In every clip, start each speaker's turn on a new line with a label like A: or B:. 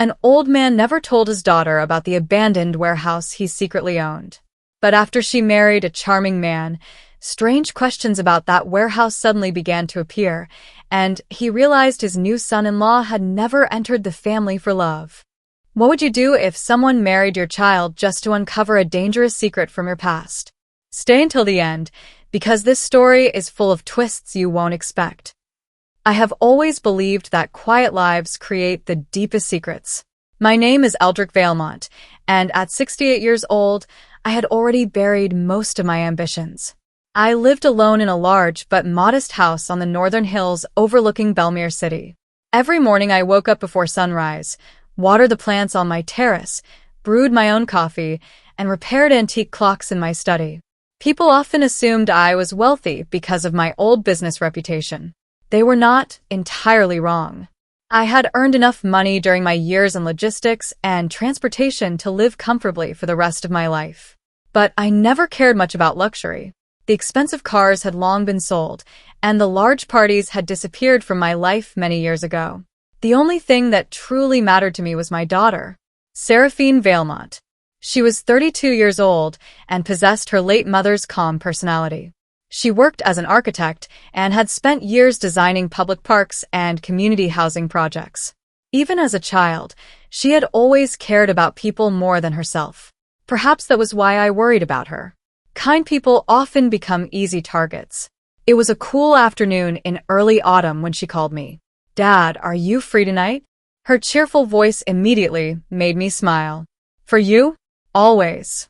A: An old man never told his daughter about the abandoned warehouse he secretly owned. But after she married a charming man, strange questions about that warehouse suddenly began to appear, and he realized his new son-in-law had never entered the family for love. What would you do if someone married your child just to uncover a dangerous secret from your past? Stay until the end, because this story is full of twists you won't expect. I have always believed that quiet lives create the deepest secrets. My name is Eldrick Valemont, and at 68 years old, I had already buried most of my ambitions. I lived alone in a large but modest house on the northern hills overlooking Belmere City. Every morning I woke up before sunrise, watered the plants on my terrace, brewed my own coffee, and repaired antique clocks in my study. People often assumed I was wealthy because of my old business reputation. They were not entirely wrong. I had earned enough money during my years in logistics and transportation to live comfortably for the rest of my life. But I never cared much about luxury. The expensive cars had long been sold, and the large parties had disappeared from my life many years ago. The only thing that truly mattered to me was my daughter, Seraphine Valemont. She was 32 years old and possessed her late mother's calm personality. She worked as an architect and had spent years designing public parks and community housing projects. Even as a child, she had always cared about people more than herself. Perhaps that was why I worried about her. Kind people often become easy targets. It was a cool afternoon in early autumn when she called me. "Dad, are you free tonight?" Her cheerful voice immediately made me smile. "For you? Always.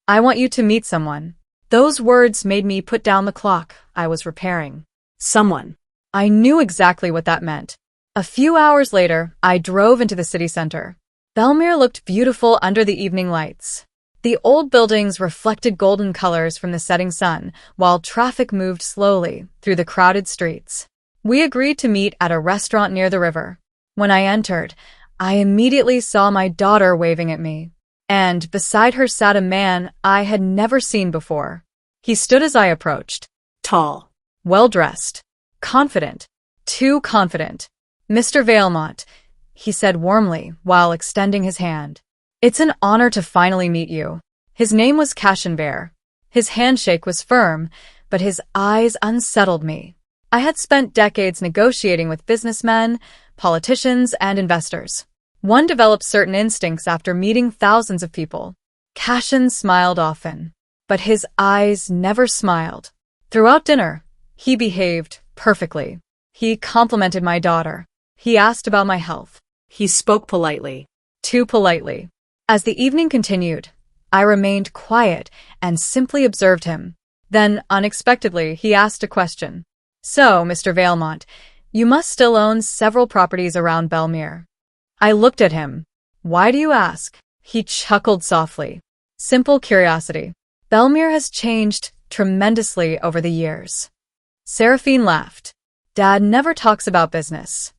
A: I want you to meet someone." Those words made me put down the clock I was repairing. Someone. I knew exactly what that meant. A few hours later, I drove into the city center. Belmere looked beautiful under the evening lights. The old buildings reflected golden colors from the setting sun, while traffic moved slowly through the crowded streets. We agreed to meet at a restaurant near the river. When I entered, I immediately saw my daughter waving at me. And beside her sat a man I had never seen before. He stood as I approached. Tall, well-dressed, confident, too confident. "Mr. Valemont," he said warmly while extending his hand. "It's an honor to finally meet you." His name was Cashenbear. His handshake was firm, but his eyes unsettled me. I had spent decades negotiating with businessmen, politicians, and investors. One develops certain instincts after meeting thousands of people. Cashen smiled often, but his eyes never smiled. Throughout dinner, he behaved perfectly. He complimented my daughter. He asked about my health. He spoke politely. Too politely. As the evening continued, I remained quiet and simply observed him. Then, unexpectedly, he asked a question. "So, Mr. Valemont, you must still own several properties around Belmere." I looked at him. "Why do you ask?" He chuckled softly. "Simple curiosity. Belmere has changed tremendously over the years." Seraphine laughed. "Dad never talks about business."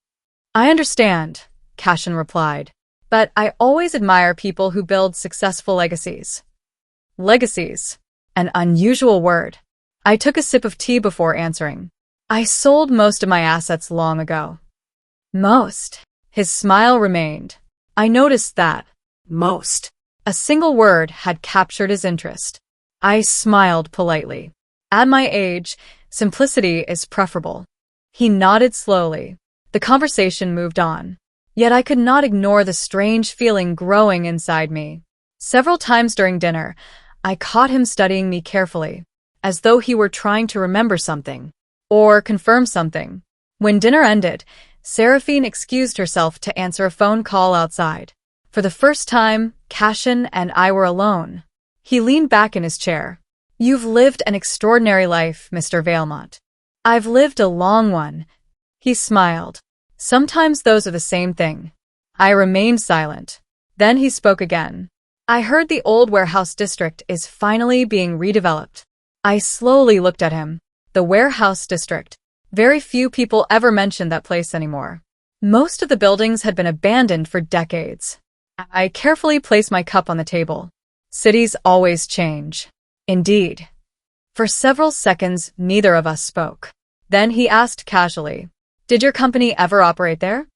A: "I understand," Cashen replied. "But I always admire people who build successful legacies." Legacies. An unusual word. I took a sip of tea before answering. "I sold most of my assets long ago." "Most?" His smile remained. I noticed that. Most. A single word had captured his interest. I smiled politely. At my age, simplicity is preferable. He nodded slowly. The conversation moved on. Yet I could not ignore the strange feeling growing inside me. Several times during dinner, I caught him studying me carefully, as though he were trying to remember something, or confirm something. When dinner ended, Seraphine excused herself to answer a phone call outside. For the first time, Cashen and I were alone. He leaned back in his chair. "You've lived an extraordinary life, Mr. Valemont." "I've lived a long one." He smiled. "Sometimes those are the same thing." I remained silent. Then he spoke again. "I heard the old warehouse district is finally being redeveloped." I slowly looked at him. The warehouse district. Very few people ever mentioned that place anymore. Most of the buildings had been abandoned for decades. I carefully placed my cup on the table. Cities always change. Indeed. For several seconds, neither of us spoke. Then he asked casually, "Did your company ever operate there?"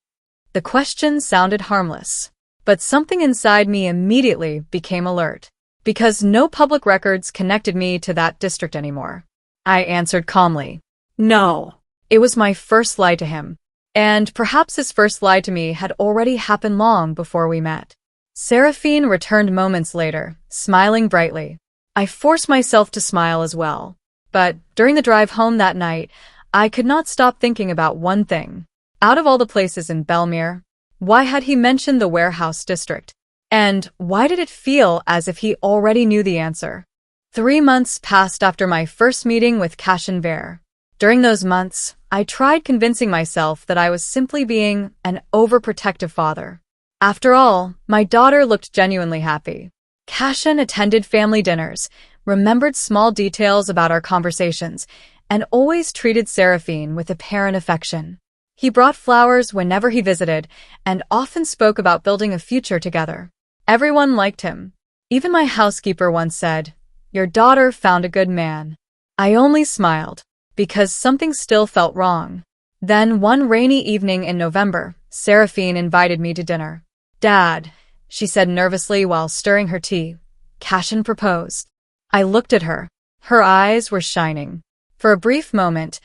A: The question sounded harmless, But something inside me immediately became alert, because no public records connected me to that district anymore. I answered calmly, "No." It was my first lie to him, and perhaps his first lie to me had already happened long before we met. Seraphine returned moments later, smiling brightly. I forced myself to smile as well. But during the drive home that night, I could not stop thinking about one thing. Out of all the places in Belmere, why had he mentioned the warehouse district? And why did it feel as if he already knew the answer? 3 months passed after my first meeting with Cashin Vare. During those months, I tried convincing myself that I was simply being an overprotective father. After all, my daughter looked genuinely happy. Cashin attended family dinners, remembered small details about our conversations, and always treated Seraphine with apparent affection. He brought flowers whenever he visited, and often spoke about building a future together. Everyone liked him. Even my housekeeper once said, "Your daughter found a good man." I only smiled, because something still felt wrong. Then one rainy evening in November, Seraphine invited me to dinner. "Dad," she said nervously while stirring her tea, "Cashin proposed." I looked at her. Her eyes were shining. For a brief moment,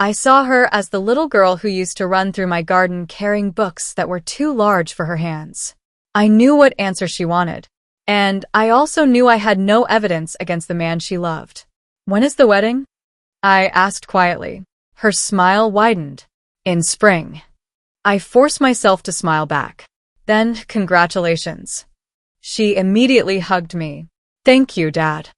A: I saw her as the little girl who used to run through my garden carrying books that were too large for her hands. I knew what answer she wanted, and I also knew I had no evidence against the man she loved. "When is the wedding?" I asked quietly. Her smile widened. "In spring." I forced myself to smile back. "Then, congratulations." She immediately hugged me. "Thank you, Dad."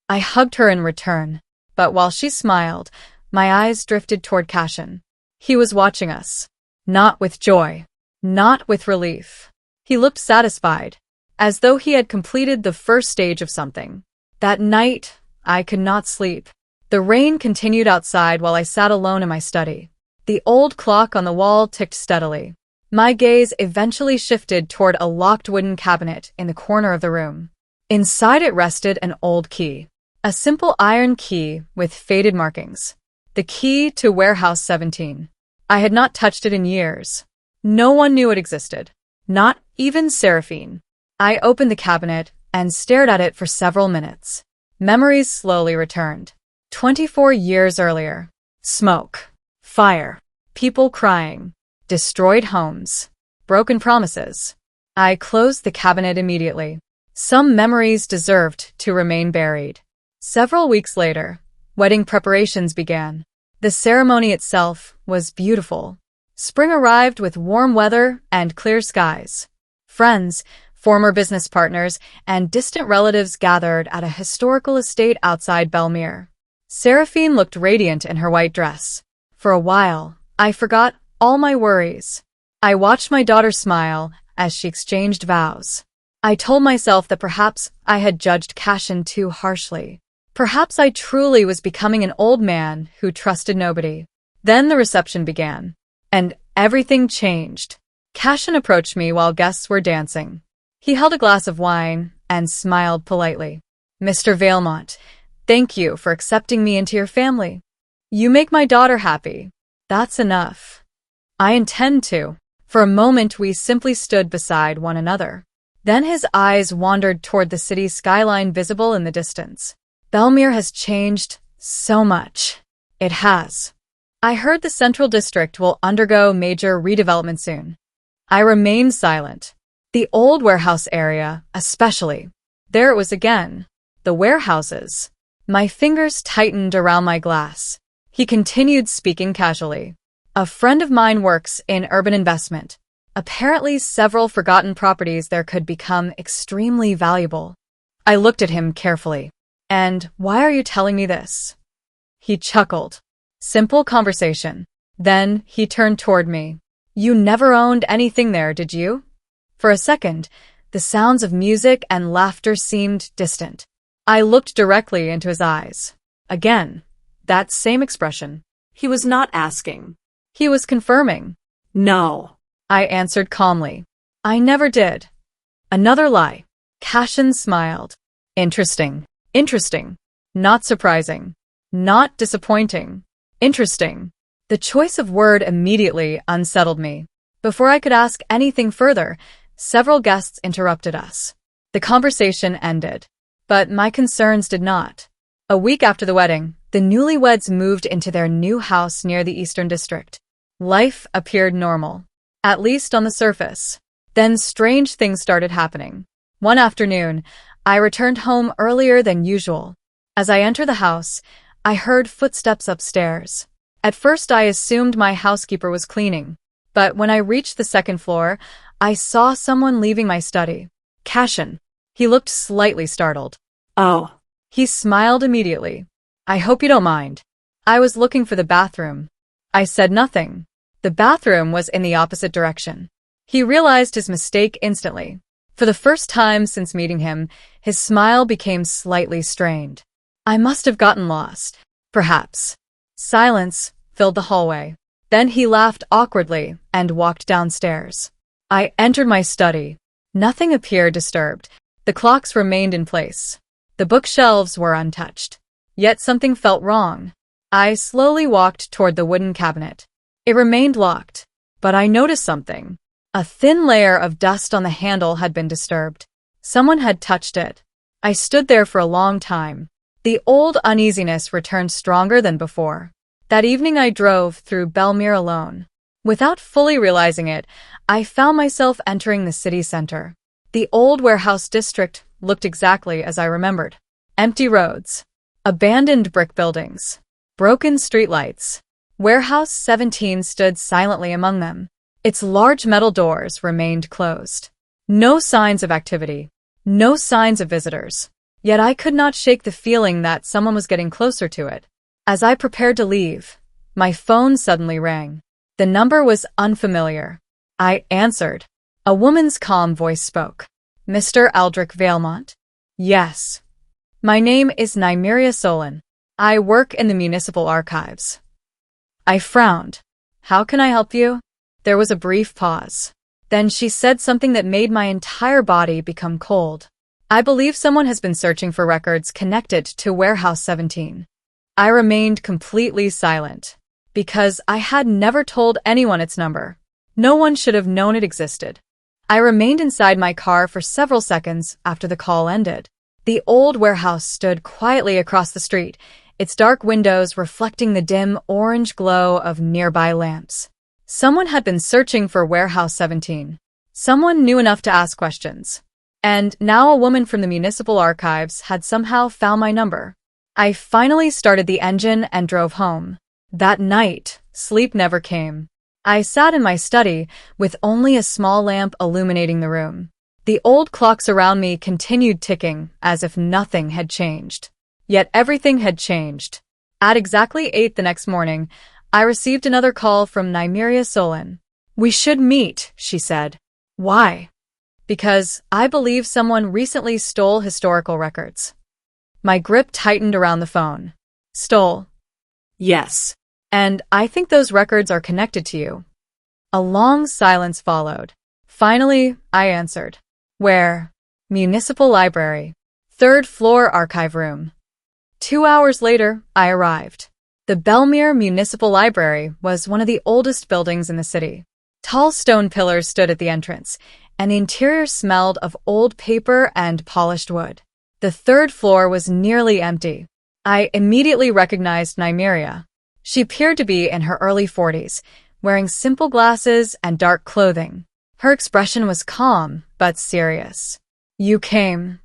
A: I hugged her in return, but while she smiled, my eyes drifted toward Cashin. He was watching us. Not with joy. Not with relief. He looked satisfied, as though he had completed the first stage of something. That night, I could not sleep. The rain continued outside while I sat alone in my study. The old clock on the wall ticked steadily. My gaze eventually shifted toward a locked wooden cabinet in the corner of the room. Inside it rested an old key. A simple iron key with faded markings. The key to Warehouse 17. I had not touched it in years. No one knew it existed. Not even Seraphine. I opened the cabinet and stared at it for several minutes. Memories slowly returned. 24 years earlier. Smoke. Fire. People crying. Destroyed homes. Broken promises. I closed the cabinet immediately. Some memories deserved to remain buried. Several weeks later, wedding preparations began. The ceremony itself was beautiful. Spring arrived with warm weather and clear skies. Friends, former business partners, and distant relatives gathered at a historical estate outside Belmere. Seraphine looked radiant in her white dress. For a while, I forgot all my worries. I watched my daughter smile as she exchanged vows. I told myself that perhaps I had judged Cashin too harshly. Perhaps I truly was becoming an old man who trusted nobody. Then the reception began, and everything changed. Cashin approached me while guests were dancing. He held a glass of wine and smiled politely. "Mr. Valemont, thank you for accepting me into your family. You make my daughter happy. That's enough." "I intend to." For a moment we simply stood beside one another. Then his eyes wandered toward the city skyline visible in the distance. "Belmere has changed so much." It has. "I heard the Central District will undergo major redevelopment soon." I remained silent. The old warehouse area, especially. There it was again. The warehouses. My fingers tightened around my glass. He continued speaking casually. "A friend of mine works in urban investment. Apparently several forgotten properties there could become extremely valuable." I looked at him carefully. "And why are you telling me this?" He chuckled. Simple conversation. Then he turned toward me. "You never owned anything there, did you?" For a second, the sounds of music and laughter seemed distant. I looked directly into his eyes. Again, that same expression. He was not asking. He was confirming. "No," I answered calmly. "I never did." Another lie. Cashin smiled. "Interesting. Interesting. Not surprising. Not disappointing. Interesting." The choice of word immediately unsettled me. Before I could ask anything further, Several guests interrupted us. The conversation ended. But my concerns did not. A week after the wedding, the newlyweds moved into their new house near the Eastern District. Life appeared normal, at least on the surface. Then strange things started happening. One afternoon, I returned home earlier than usual. As I entered the house, I heard footsteps upstairs. At first I assumed my housekeeper was cleaning, but when I reached the second floor, I saw someone leaving my study. Cashin. He looked slightly startled.
B: Oh.
A: He smiled immediately. I hope you don't mind. I was looking for the bathroom. I said nothing. The bathroom was in the opposite direction. He realized his mistake instantly. For the first time since meeting him, his smile became slightly strained. I must have gotten lost. Perhaps. Silence filled the hallway. Then he laughed awkwardly and walked downstairs. I entered my study. Nothing appeared disturbed. The clocks remained in place. The bookshelves were untouched. Yet something felt wrong. I slowly walked toward the wooden cabinet. It remained locked, but I noticed something. A thin layer of dust on the handle had been disturbed. Someone had touched it. I stood there for a long time. The old uneasiness returned stronger than before. That evening I drove through Belmere alone. Without fully realizing it, I found myself entering the city center. The old warehouse district looked exactly as I remembered. Empty roads, abandoned brick buildings, broken streetlights. Warehouse 17 stood silently among them. Its large metal doors remained closed. No signs of activity, no signs of visitors. Yet I could not shake the feeling that someone was getting closer to it. As I prepared to leave, my phone suddenly rang. The number was unfamiliar. I answered. A woman's calm voice spoke. Mr. Aldrich Valemont? Yes. My name is Nymeria Solon. I work in the municipal archives. I frowned. How can I help you? There was a brief pause. Then she said something that made my entire body become cold. I believe someone has been searching for records connected to Warehouse 17. I remained completely silent, because I had never told anyone its number. No one should have known it existed. I remained inside my car for several seconds after the call ended. The old warehouse stood quietly across the street, its dark windows reflecting the dim orange glow of nearby lamps. Someone had been searching for Warehouse 17. Someone knew enough to ask questions. And now a woman from the municipal archives had somehow found my number. I finally started the engine and drove home. That night, sleep never came. I sat in my study with only a small lamp illuminating the room. The old clocks around me continued ticking as if nothing had changed. Yet everything had changed. At exactly 8 the next morning, I received another call from Nymeria Solon. We should meet, she said. Why? Because I believe someone recently stole historical records. My grip tightened around the phone. Stole? Yes. And I think those records are connected to you. A long silence followed. Finally, I answered. Where? Municipal Library. 3rd floor archive room. 2 hours later, I arrived. The Belmere Municipal Library was one of the oldest buildings in the city. Tall stone pillars stood at the entrance, and the interior smelled of old paper and polished wood. The 3rd floor was nearly empty. I immediately recognized Nymeria. She appeared to be in her early 40s, wearing simple glasses and dark clothing. Her expression was calm, but serious. You came.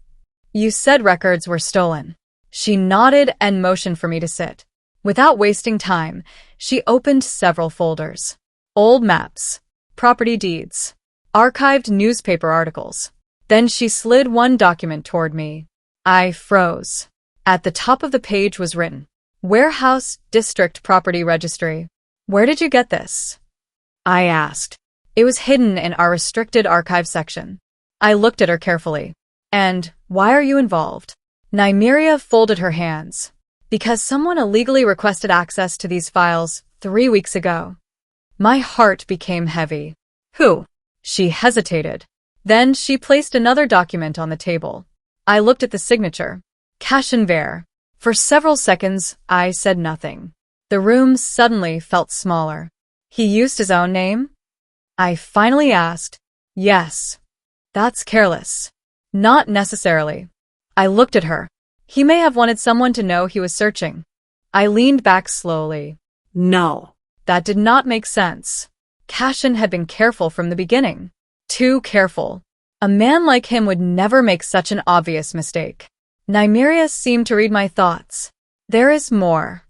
A: You said records were stolen. She nodded and motioned for me to sit. Without wasting time, she opened several folders. Old maps, property deeds, archived newspaper articles. Then she slid one document toward me. I froze. At the top of the page was written, Warehouse District Property Registry. Where did you get this? I asked. It was hidden in our restricted archive section. I looked at her carefully. And why are you involved? Nymeria folded her hands. Because someone illegally requested access to these files 3 weeks ago. My heart became heavy. Who? She hesitated. Then she placed another document on the table. I looked at the signature. Cashin Ver. For several seconds, I said nothing. The room suddenly felt smaller. He used his own name? I finally asked. Yes. That's careless. Not necessarily. I looked at her. He may have wanted someone to know he was searching. I leaned back slowly.
B: No.
A: That did not make sense. Cashin had been careful from the beginning. Too careful. A man like him would never make such an obvious mistake. Nymeria seemed to read my thoughts. There is more.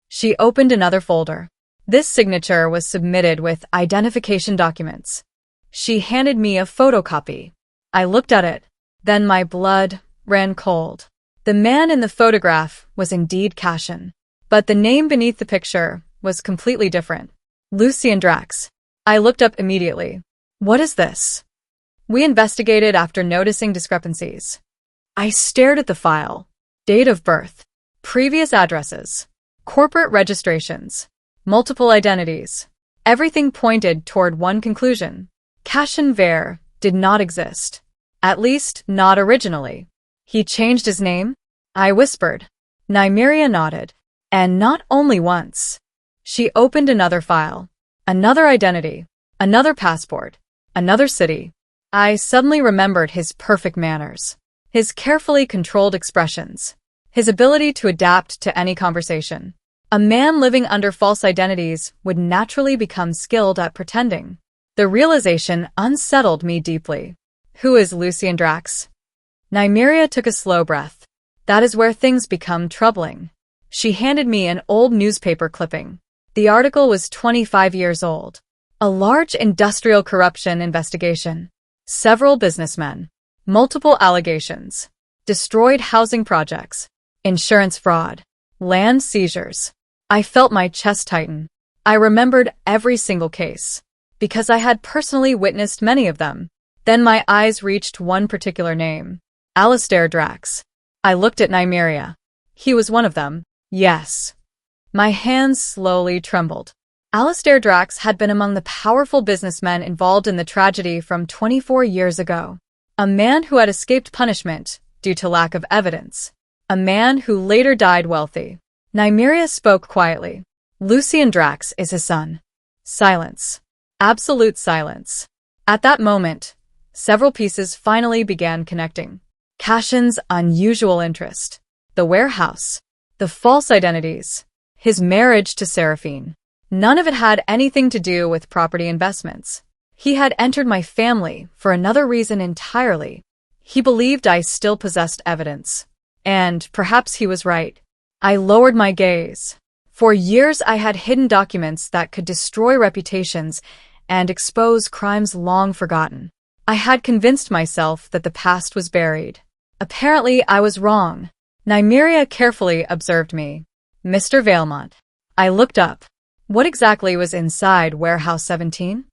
A: She opened another folder. This signature was submitted with identification documents. She handed me a photocopy. I looked at it. Then my blood ran cold. The man in the photograph was indeed Cashin. But the name beneath the picture was completely different. Lucien Drax. I looked up immediately. What is this? We investigated after noticing discrepancies. I stared at the file. Date of birth. Previous addresses. Corporate registrations. Multiple identities. Everything pointed toward one conclusion. Cashin Vare did not exist. At least, not originally. He changed his name? I whispered. Nymeria nodded. And not only once. She opened another file. Another identity. Another passport. Another city. I suddenly remembered his perfect manners. His carefully controlled expressions. His ability to adapt to any conversation. A man living under false identities would naturally become skilled at pretending. The realization unsettled me deeply. Who is Lucien Drax? Nymeria took a slow breath. That is where things become troubling. She handed me an old newspaper clipping. The article was 25 years old. A large industrial corruption investigation. Several businessmen. Multiple allegations. Destroyed housing projects. Insurance fraud. Land seizures. I felt my chest tighten. I remembered every single case. Because I had personally witnessed many of them. Then my eyes reached one particular name. Alistair Drax. I looked at Nymeria. He was one of them. Yes. My hands slowly trembled. Alistair Drax had been among the powerful businessmen involved in the tragedy from 24 years ago. A man who had escaped punishment due to lack of evidence. A man who later died wealthy. Nymeria spoke quietly. Lucien Drax is his son. Silence. Absolute silence. At that moment, several pieces finally began connecting. Cashin's unusual interest. The warehouse. The false identities. His marriage to Seraphine. None of it had anything to do with property investments. He had entered my family for another reason entirely. He believed I still possessed evidence. And perhaps he was right. I lowered my gaze. For years I had hidden documents that could destroy reputations and expose crimes long forgotten. I had convinced myself that the past was buried. Apparently I was wrong. Nymeria carefully observed me. Mr. Valemont. I looked up. What exactly was inside Warehouse 17?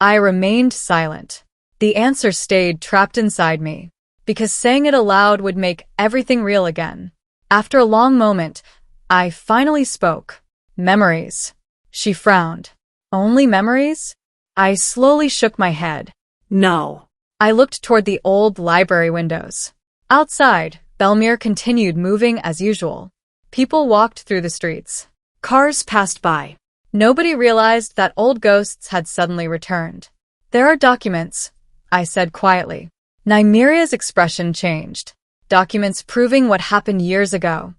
A: I remained silent. The answer stayed trapped inside me, because saying it aloud would make everything real again. After a long moment, I finally spoke. Memories. She frowned. Only memories? I slowly shook my head.
B: No.
A: I looked toward the old library windows. Outside, Belmere continued moving as usual. People walked through the streets. Cars passed by. Nobody realized that old ghosts had suddenly returned. There are documents, I said quietly. Nymeria's expression changed. Documents proving what happened years ago.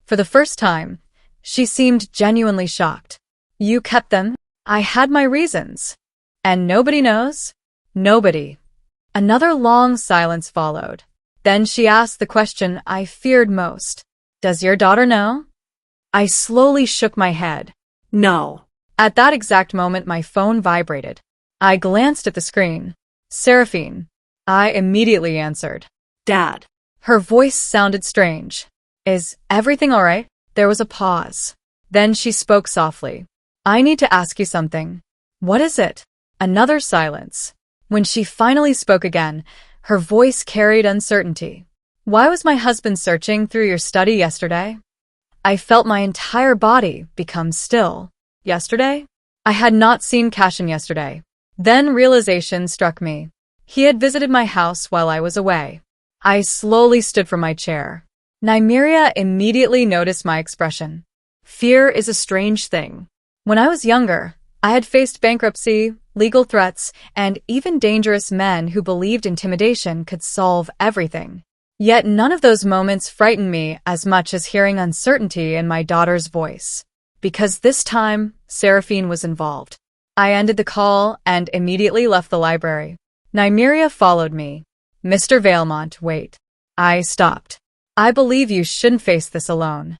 A: For the first time, she seemed genuinely shocked. You kept them? I had my reasons. And nobody knows? Nobody. Another long silence followed. Then she asked the question I feared most. Does your daughter know? I slowly shook my head.
B: No.
A: At that exact moment, my phone vibrated. I glanced at the screen. Seraphine. I immediately answered.
B: Dad.
A: Her voice sounded strange. Is everything all right? There was a pause. Then she spoke softly. I need to ask you something. What is it? Another silence. When she finally spoke again, her voice carried uncertainty. Why was my husband searching through your study yesterday? I felt my entire body become still. Yesterday? I had not seen Cashin yesterday. Then realization struck me. He had visited my house while I was away. I slowly stood from my chair. Nymeria immediately noticed my expression. Fear is a strange thing. When I was younger, I had faced bankruptcy, legal threats, and even dangerous men who believed intimidation could solve everything. Yet none of those moments frightened me as much as hearing uncertainty in my daughter's voice. Because this time, Seraphine was involved. I ended the call and immediately left the library. Nymeria followed me. Mr. Valemont, wait. I stopped. I believe you shouldn't face this alone.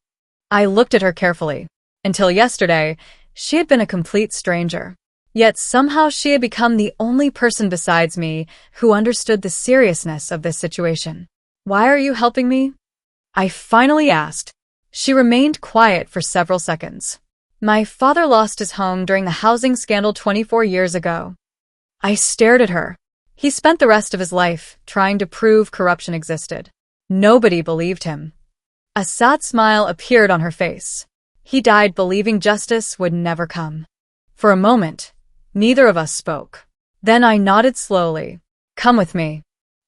A: I looked at her carefully. Until yesterday, she had been a complete stranger. Yet somehow she had become the only person besides me who understood the seriousness of this situation. Why are you helping me? I finally asked. She remained quiet for several seconds. My father lost his home during the housing scandal 24 years ago. I stared at her. He spent the rest of his life trying to prove corruption existed. Nobody believed him. A sad smile appeared on her face. He died believing justice would never come. For a moment, neither of us spoke. Then I nodded slowly. Come with me.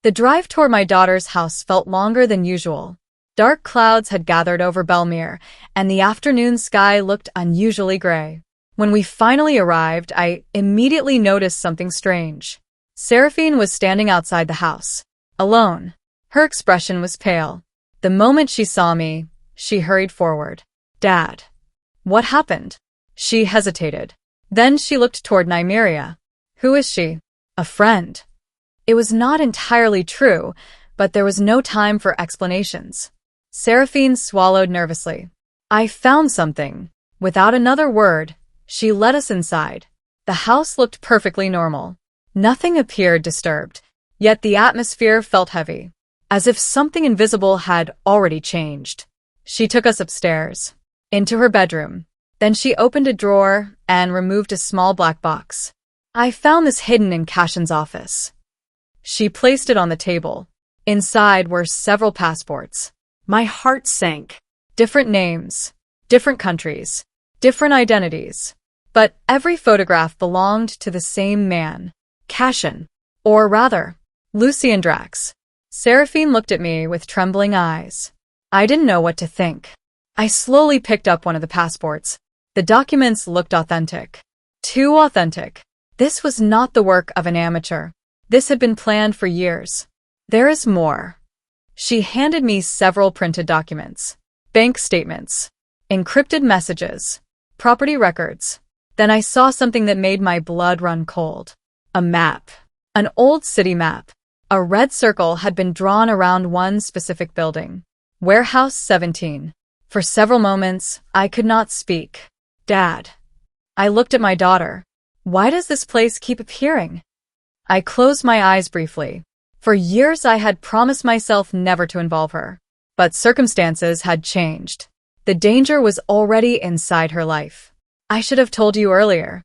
A: The drive toward my daughter's house felt longer than usual. Dark clouds had gathered over Belmere, and the afternoon sky looked unusually gray. When we finally arrived, I immediately noticed something strange. Seraphine was standing outside the house, alone. Her expression was pale. The moment she saw me, she hurried forward. Dad. What happened? She hesitated. Then she looked toward Nymeria. Who is she? A friend. It was not entirely true, but there was no time for explanations. Seraphine swallowed nervously. I found something. Without another word, she led us inside. The house looked perfectly normal. Nothing appeared disturbed, yet the atmosphere felt heavy, as if something invisible had already changed. She took us upstairs, into her bedroom. Then she opened a drawer and removed a small black box. I found this hidden in Cashin's office. She placed it on the table. Inside were several passports. My heart sank. Different names, different countries, different identities. But every photograph belonged to the same man, Cashin. Or rather, Lucien Drax. Seraphine looked at me with trembling eyes. I didn't know what to think. I slowly picked up one of the passports. The documents looked authentic. Too authentic. This was not the work of an amateur. This had been planned for years. There is more. She handed me several printed documents. Bank statements. Encrypted messages. Property records. Then I saw something that made my blood run cold. A map. An old city map. A red circle had been drawn around one specific building. Warehouse 17. For several moments, I could not speak. Dad. I looked at my daughter. Why does this place keep appearing? I closed my eyes briefly. For years I had promised myself never to involve her. But circumstances had changed. The danger was already inside her life. I should have told you earlier.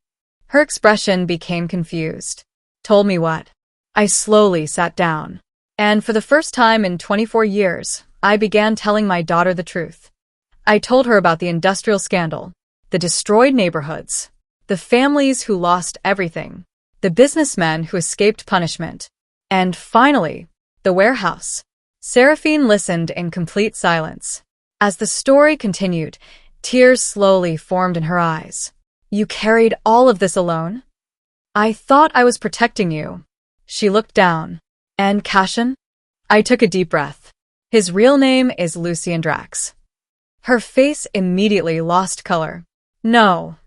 A: Her expression became confused. Told me what? I slowly sat down. And for the first time in 24 years, I began telling my daughter the truth. I told her about the industrial scandal, the destroyed neighborhoods, the families who lost everything, the businessmen who escaped punishment, and finally, the warehouse. Seraphine listened in complete silence. As the story continued, tears slowly formed in her eyes. You carried all of this alone? I thought I was protecting you. She looked down. And Cashin? I took a deep breath. His real name is Lucien Drax. Her face immediately lost color. No.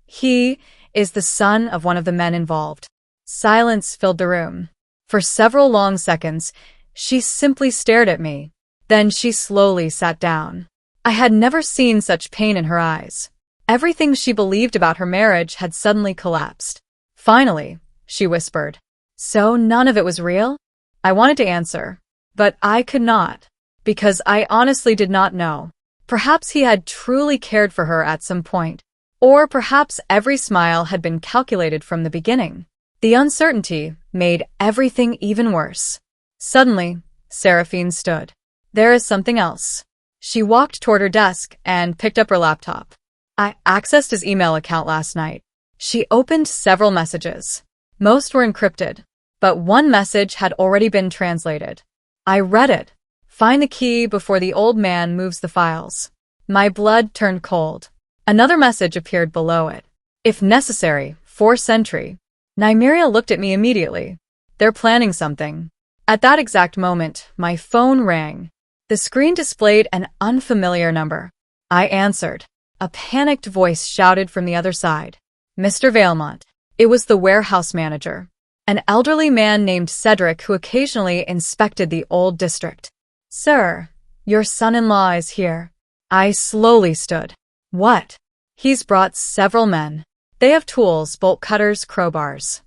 A: He is the son of one of the men involved. Silence filled the room. For several long seconds, she simply stared at me. Then she slowly sat down. I had never seen such pain in her eyes. Everything she believed about her marriage had suddenly collapsed. Finally, she whispered. So none of it was real? I wanted to answer, but I could not, because I honestly did not know. Perhaps he had truly cared for her at some point, or perhaps every smile had been calculated from the beginning. The uncertainty made everything even worse. Suddenly, Seraphine stood. There is something else. She walked toward her desk and picked up her laptop. I accessed his email account last night. She opened several messages. Most were encrypted, but one message had already been translated. I read it. Find the key before the old man moves the files. My blood turned cold. Another message appeared below it. If necessary, force entry. Nymeria looked at me immediately. They're planning something. At that exact moment, my phone rang. The screen displayed an unfamiliar number. I answered. A panicked voice shouted from the other side. Mr. Valemont. It was the warehouse manager. An elderly man named Cedric who occasionally inspected the old district. Sir, your son-in-law is here. I slowly stood. What? He's brought several men. They have tools, bolt cutters, crowbars.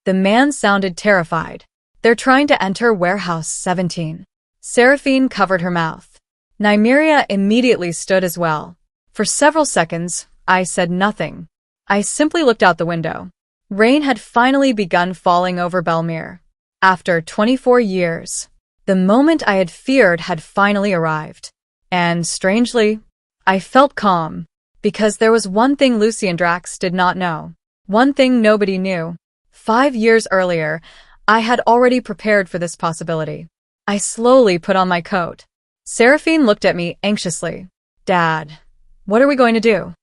A: The man sounded terrified. They're trying to enter warehouse 17. Seraphine covered her mouth. Nymeria immediately stood as well. For several seconds, I said nothing. I simply looked out the window. Rain had finally begun falling over Belmere. After 24 years, the moment I had feared had finally arrived. And, strangely, I felt calm. Because there was one thing Lucy and Drax did not know. One thing nobody knew. 5 years earlier, I had already prepared for this possibility. I slowly put on my coat. Seraphine looked at me anxiously. Dad, what are we going to do?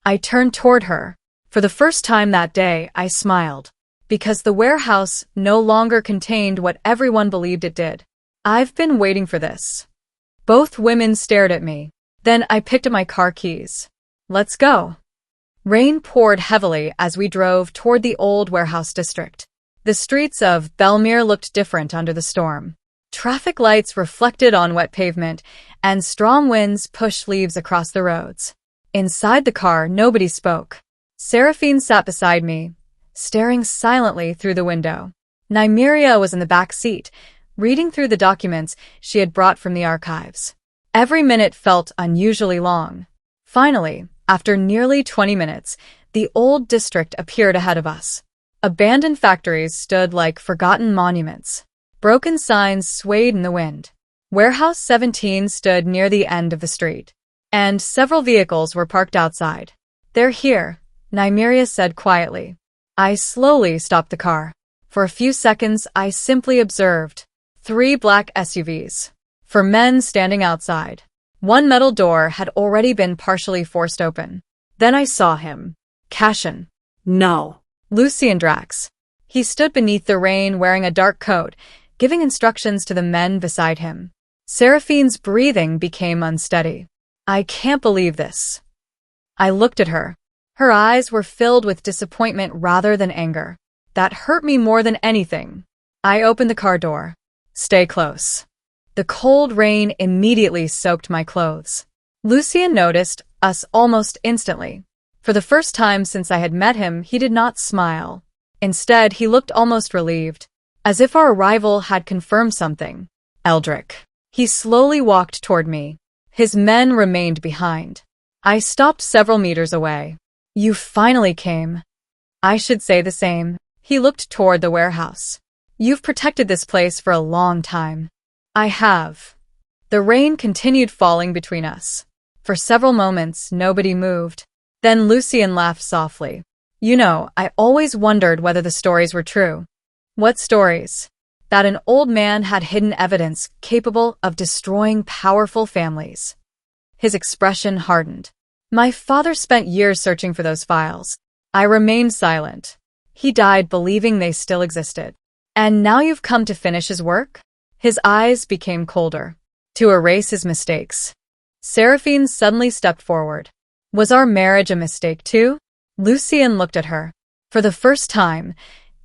A: I turned toward her. For the first time that day, I smiled. Because the warehouse no longer contained what everyone believed it did. I've been waiting for this. Both women stared at me. Then I picked up my car keys. Let's go. Rain poured heavily as we drove toward the old warehouse district. The streets of Belmere looked different under the storm. Traffic lights reflected on wet pavement, and strong winds pushed leaves across the roads. Inside the car, nobody spoke. Seraphine sat beside me, staring silently through the window. Nymeria was in the back seat, reading through the documents she had brought from the archives. Every minute felt unusually long. Finally, after nearly 20 minutes, the old district appeared ahead of us. Abandoned factories stood like forgotten monuments. Broken signs swayed in the wind. Warehouse 17 stood near the end of the street, and several vehicles were parked outside. They're here, Nymeria said quietly. I slowly stopped the car. For a few seconds, I simply observed 3 black SUVs. 4 men standing outside. One metal door had already been partially forced open. Then I saw him. Cassian.
B: No.
A: Lucy and Drax. He stood beneath the rain wearing a dark coat, giving instructions to the men beside him. Seraphine's breathing became unsteady. I can't believe this. I looked at her. Her eyes were filled with disappointment rather than anger. That hurt me more than anything. I opened the car door. Stay close. The cold rain immediately soaked my clothes. Lucien noticed us almost instantly. For the first time since I had met him, he did not smile. Instead, he looked almost relieved, as if our arrival had confirmed something. Eldrick. He slowly walked toward me. His men remained behind. I stopped several meters away. You finally came. I should say the same. He looked toward the warehouse. You've protected this place for a long time. I have. The rain continued falling between us. For several moments, nobody moved. Then Lucien laughed softly. You know, I always wondered whether the stories were true. What stories? That an old man had hidden evidence capable of destroying powerful families. His expression hardened. My father spent years searching for those files. I remained silent. He died believing they still existed. And now you've come to finish his work? His eyes became colder. To erase his mistakes. Seraphine suddenly stepped forward. Was our marriage a mistake too? Lucien looked at her. For the first time,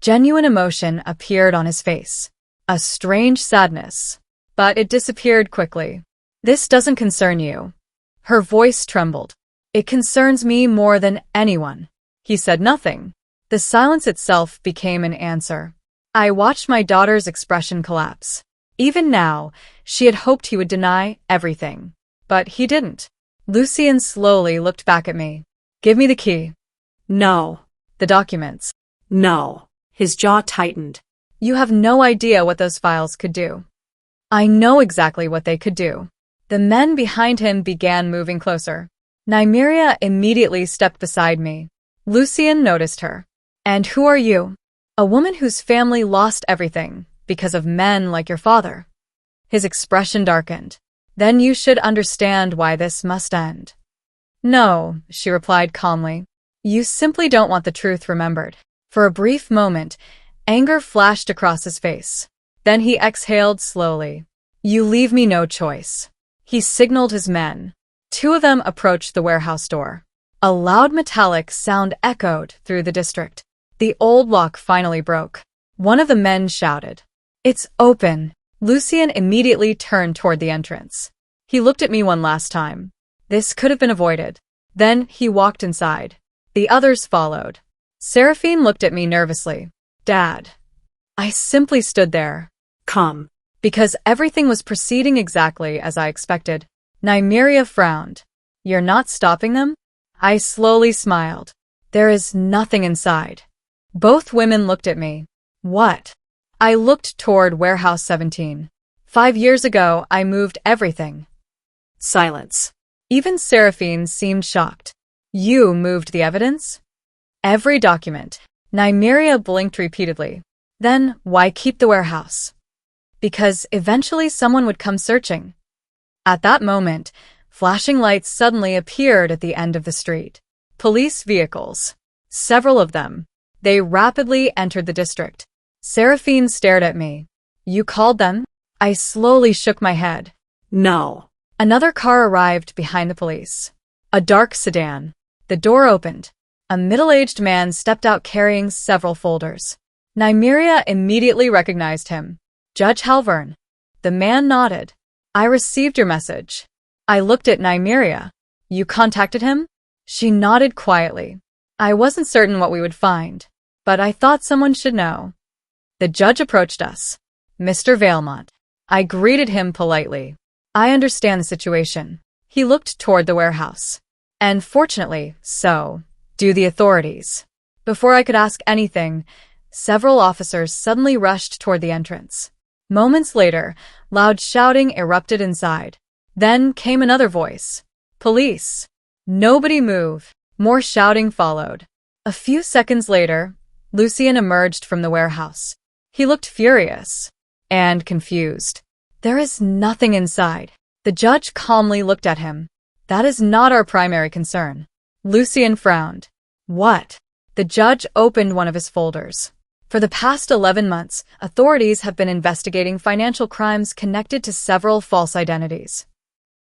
A: genuine emotion appeared on his face. A strange sadness. But it disappeared quickly. This doesn't concern you. Her voice trembled. It concerns me more than anyone. He said nothing. The silence itself became an answer. I watched my daughter's expression collapse. Even now, she had hoped he would deny everything. But he didn't. Lucien slowly looked back at me. Give me the key.
B: No.
A: The documents.
B: No. His jaw tightened.
A: You have no idea what those files could do. I know exactly what they could do. The men behind him began moving closer. Nymeria immediately stepped beside me. Lucien noticed her. And who are you? A woman whose family lost everything because of men like your father. His expression darkened. Then you should understand why this must end. No, she replied calmly. You simply don't want the truth remembered. For a brief moment, anger flashed across his face. Then he exhaled slowly. You leave me no choice. He signaled his men. Two of them approached the warehouse door. A loud metallic sound echoed through the district. The old lock finally broke. One of the men shouted, "It's open!" Lucien immediately turned toward the entrance. He looked at me one last time. This could have been avoided. Then he walked inside. The others followed. Seraphine looked at me nervously. Dad. I simply stood there.
B: Come.
A: Because everything was proceeding exactly as I expected. Nymeria frowned. You're not stopping them? I slowly smiled. There is nothing inside. Both women looked at me. What? I looked toward Warehouse 17. 5 years ago, I moved everything.
B: Silence.
A: Even Seraphine seemed shocked. You moved the evidence? Every document. Nymeria blinked repeatedly. Then, why keep the warehouse? Because eventually someone would come searching. At that moment, flashing lights suddenly appeared at the end of the street. Police vehicles. Several of them. They rapidly entered the district. Seraphine stared at me. You called them? I slowly shook my head.
B: No.
A: Another car arrived behind the police. A dark sedan. The door opened. A middle-aged man stepped out carrying several folders. Nymeria immediately recognized him. Judge Halvern. The man nodded. I received your message. I looked at Nymeria. You contacted him? She nodded quietly. I wasn't certain what we would find, but I thought someone should know. The judge approached us. Mr. Valemont. I greeted him politely. I understand the situation. He looked toward the warehouse. And fortunately, so do the authorities. Before I could ask anything, several officers suddenly rushed toward the entrance. Moments later, loud shouting erupted inside. Then came another voice. Police. Nobody move. More shouting followed. A few seconds later, Lucien emerged from the warehouse. He looked furious and confused. There is nothing inside. The judge calmly looked at him. That is not our primary concern. Lucien frowned. What? The judge opened one of his folders. For the past 11 months, authorities have been investigating financial crimes connected to several false identities.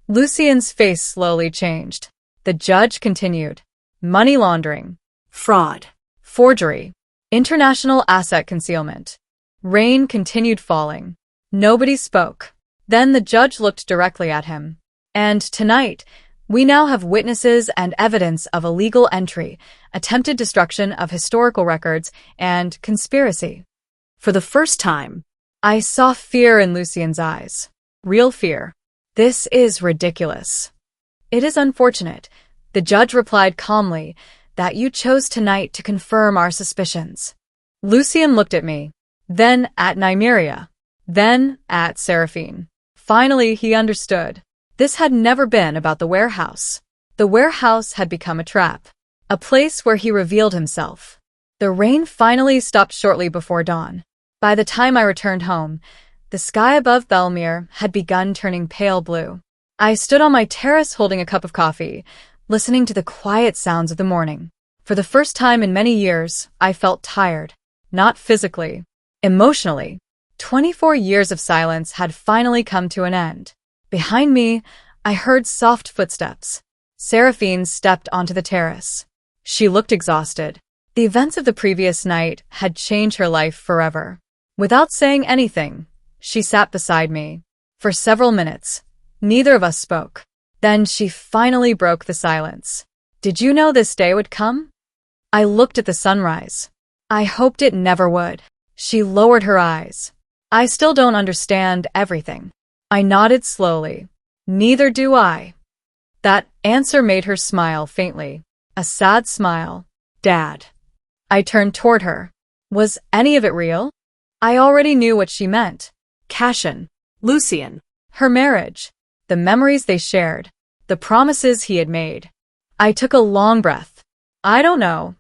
A: Lucien's face slowly changed. The judge continued. Money laundering.
B: Fraud.
A: Forgery. International asset concealment. Rain continued falling. Nobody spoke. Then the judge looked directly at him. And tonight, we now have witnesses and evidence of illegal entry, attempted destruction of historical records, and conspiracy. For the first time, I saw fear in Lucien's eyes. Real fear. This is ridiculous. It is unfortunate, the judge replied calmly, that you chose tonight to confirm our suspicions. Lucien looked at me, then at Nymeria, then at Seraphine. Finally, he understood. This had never been about the warehouse. The warehouse had become a trap, a place where he revealed himself. The rain finally stopped shortly before dawn. By the time I returned home, the sky above Belmere had begun turning pale blue. I stood on my terrace holding a cup of coffee, listening to the quiet sounds of the morning. For the first time in many years, I felt tired. Not physically, emotionally. 24 years of silence had finally come to an end. Behind me, I heard soft footsteps. Seraphine stepped onto the terrace. She looked exhausted. The events of the previous night had changed her life forever. Without saying anything, she sat beside me. For several minutes, neither of us spoke. Then she finally broke the silence. Did you know this day would come? I looked at the sunrise. I hoped it never would. She lowered her eyes. I still don't understand everything. I nodded slowly. Neither do I. That answer made her smile faintly. A sad smile. Dad. I turned toward her. Was any of it real? I already knew what she meant. Cashin.
B: Lucien.
A: Her marriage. The memories they shared. The promises he had made. I took a long breath. I don't know.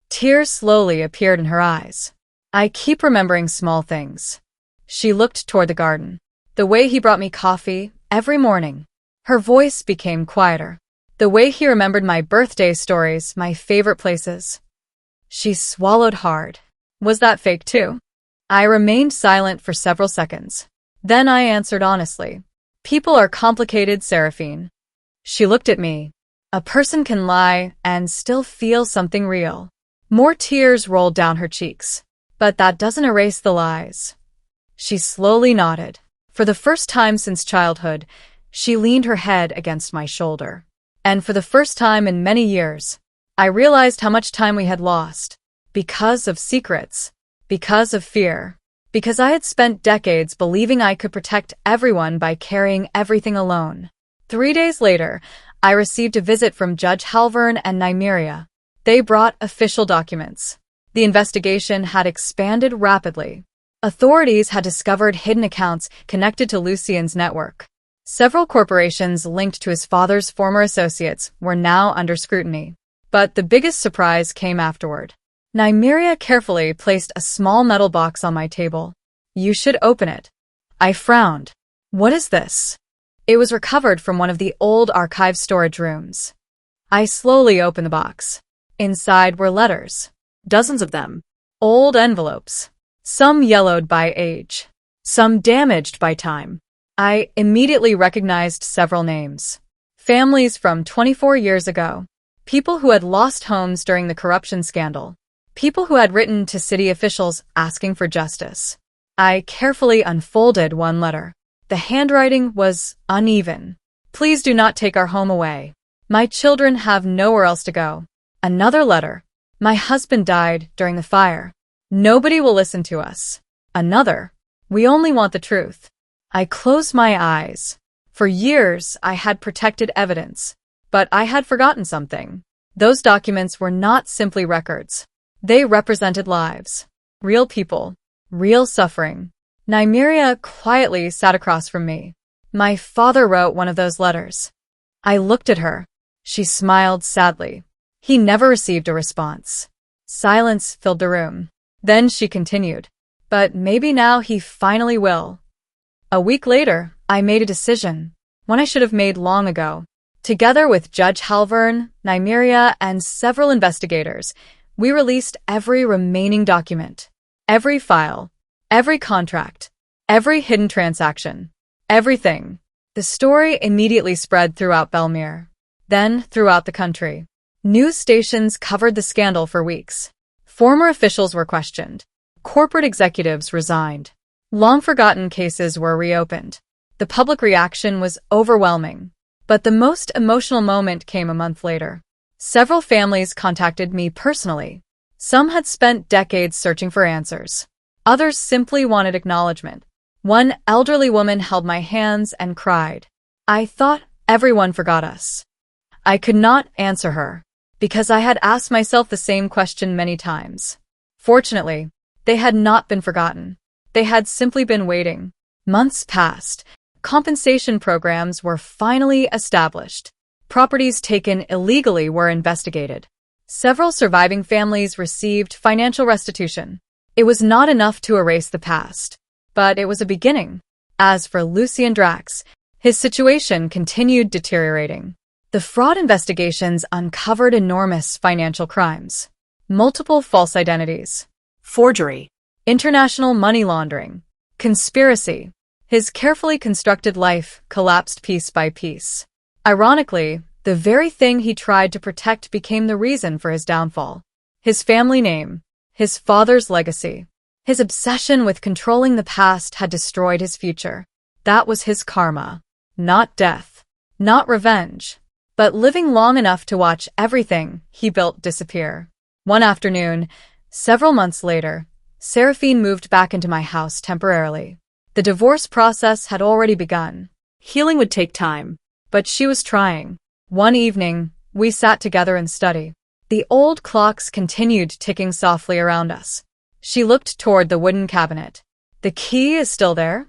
A: Tears slowly appeared in her eyes. I keep remembering small things. She looked toward the garden. The way he brought me coffee every morning. Her voice became quieter. The way he remembered my birthday stories, my favorite places. She swallowed hard. Was that fake too? I remained silent for several seconds. Then I answered honestly. People are complicated, Seraphine. She looked at me. A person can lie and still feel something real. More tears rolled down her cheeks. But that doesn't erase the lies. She slowly nodded. For the first time since childhood, she leaned her head against my shoulder. And for the first time in many years, I realized how much time we had lost. Because of secrets. Because of fear. Because I had spent decades believing I could protect everyone by carrying everything alone. 3 days later, I received a visit from Judge Halvern and Nymeria. They brought official documents. The investigation had expanded rapidly. Authorities had discovered hidden accounts connected to Lucien's network. Several corporations linked to his father's former associates were now under scrutiny. But the biggest surprise came afterward. Nymeria carefully placed a small metal box on my table. You should open it. I frowned. What is this? It was recovered from one of the old archive storage rooms. I slowly opened the box. Inside were letters.
B: Dozens of them.
A: Old envelopes. Some yellowed by age. Some damaged by time. I immediately recognized several names. Families from 24 years ago. People who had lost homes during the corruption scandal. People who had written to city officials asking for justice. I carefully unfolded one letter. The handwriting was uneven. Please do not take our home away. My children have nowhere else to go. Another letter. My husband died during the fire. Nobody will listen to us. Another. We only want the truth. I closed my eyes. For years, I had protected evidence. But I had forgotten something. Those documents were not simply records. They represented lives. Real people. Real suffering. Nymeria quietly sat across from me. My father wrote one of those letters. I looked at her. She smiled sadly. He never received a response. Silence filled the room. Then she continued. But maybe now he finally will. A week later, I made a decision. One I should have made long ago. Together with Judge Halvern, Nymeria, and several investigators, we released every remaining document. Every file. Every contract. Every hidden transaction. Everything. The story immediately spread throughout Belmere. Then throughout the country. News stations covered the scandal for weeks. Former officials were questioned. Corporate executives resigned. Long-forgotten cases were reopened. The public reaction was overwhelming. But the most emotional moment came a month later. Several families contacted me personally. Some had spent decades searching for answers. Others simply wanted acknowledgement. One elderly woman held my hands and cried. I thought everyone forgot us. I could not answer her, because I had asked myself the same question many times. Fortunately, they had not been forgotten. They had simply been waiting. Months passed. Compensation programs were finally established. Properties taken illegally were investigated. Several surviving families received financial restitution. It was not enough to erase the past, but it was a beginning. As for Lucien Drax, his situation continued deteriorating. The fraud investigations uncovered enormous financial crimes. Multiple false identities.
B: Forgery.
A: International money laundering. Conspiracy. His carefully constructed life collapsed piece by piece. Ironically, the very thing he tried to protect became the reason for his downfall. His family name. His father's legacy. His obsession with controlling the past had destroyed his future. That was his karma. Not death. Not revenge. But living long enough to watch everything he built disappear. One afternoon, several months later, Seraphine moved back into my house temporarily. The divorce process had already begun.
B: Healing would take time.
A: But she was trying. One evening, we sat together in study. The old clocks continued ticking softly around us. She looked toward the wooden cabinet. The key is still there?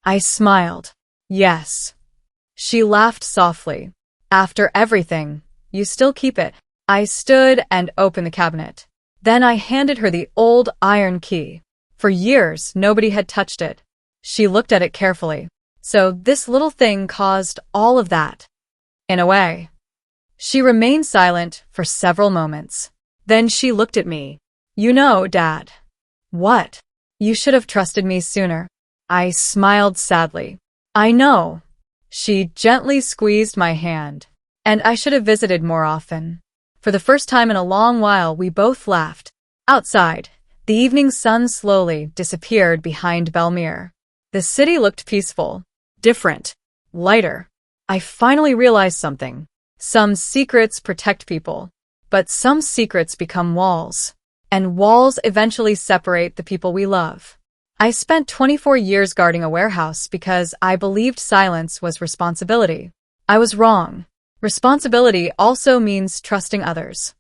A: I smiled. Yes. She laughed softly. After everything, you still keep it. I stood and opened the cabinet. Then I handed her the old iron key. For years, nobody had touched it. She looked at it carefully. So this little thing caused all of that. In a way. She remained silent for several moments. Then she looked at me. You know, Dad, What? You should have trusted me sooner. I smiled sadly. I know. She gently squeezed my hand. And I should have visited more often. For the first time in a long while, we both laughed. Outside, the evening sun slowly disappeared behind Belmere. The city looked peaceful,
B: Different.
A: lighter. I finally realized something. Some secrets protect people, but some secrets become walls. And walls eventually separate the people we love. I spent 24 years guarding a warehouse because I believed silence was responsibility. I was wrong. Responsibility also means trusting others.